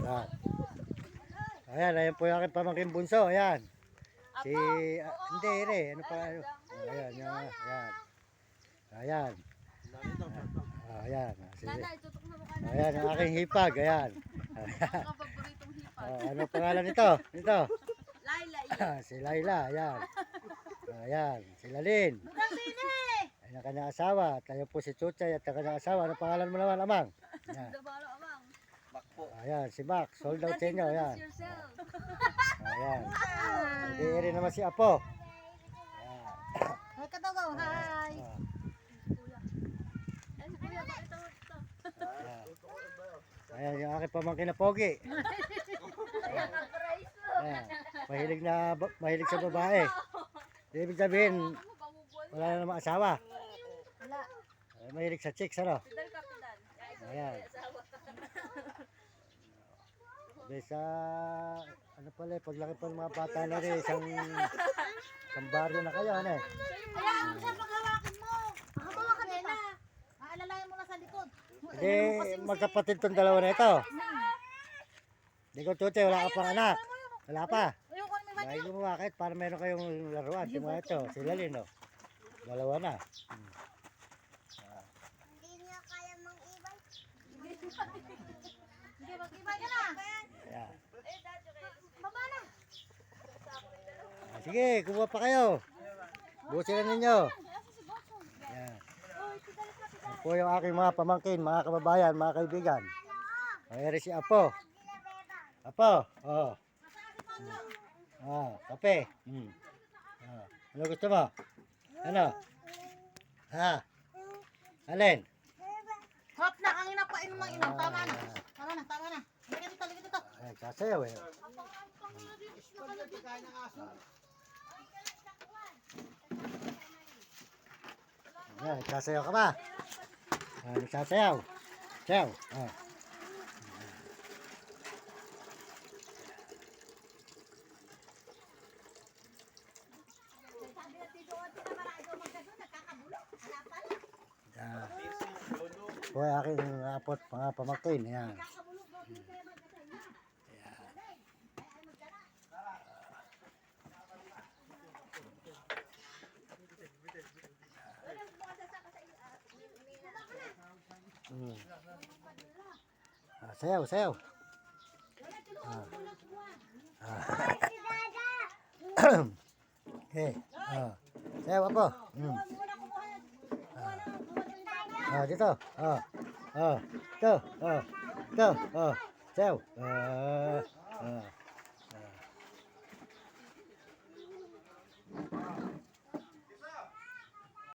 Ayan. Ayan, ayan po yung aking pamangkin bunso. Ayan. Si, hindi, ano pa, ayan, ayan. Ayan. Ayan. Ayan, ang aking hipag. Ayan. Ayan. Ano pangalan nito? Ito. Si Laila. Ayan. Ayan. Si Lalin. Ayan ang kanyang asawa. Tayo po si Chuchay at ang kanyang asawa. Ano pangalan mo naman, Amang? Ayan. Ayan, si Max. Sold out sa inyo. Ayan. Ayan. Hindi rin naman si Apo. Hi, Katagaw. Hi. Ayan, yung aking pamangkin na pogi. Ayan, mahilig sa babae. Ibig sabihin, wala na namang asawa. Wala. Mahilig sa chicks, ano? Ayan. Sa, ano pala, paglaki pa ng mga bata na rin, isang baryo na kayo, ano eh. Hayaan mo siya paghawakin mo. Hawakan nila. Aalalayan mo na sa likod. Hindi, magkapatid tong dalawa na ito. Hindi ko Chuchay, wala ka pang anak. Wala pa. Ayoko na may Dahil lumakit para meron kayong laruan. Yung mga ito, sila rin, no? Dalawa na. Hindi niya kaya mang-ibay. Sige, mag-ibay ka na. Ayan. Baba na. Sige, kumuha pa kayo. Busin na ninyo. Ayan. Yan po yung aking mga pamangkin, mga kababayan, mga kaibigan. Ayan si Apo. Apo, oh. Kape. Ano gusto mo? Ano? Ha? Alin? Hop na, ang ina pa inom ng inom. Tama na. Tama na. Halika dito. Ay, kasayaw eh. Ayan, kasayaw ka ba? Nagsasayaw. Sayaw. Po aking apot mga pamangkin. Ayan. Sayaw. Okay. Sayaw ako. Dito. Ito. Sayaw.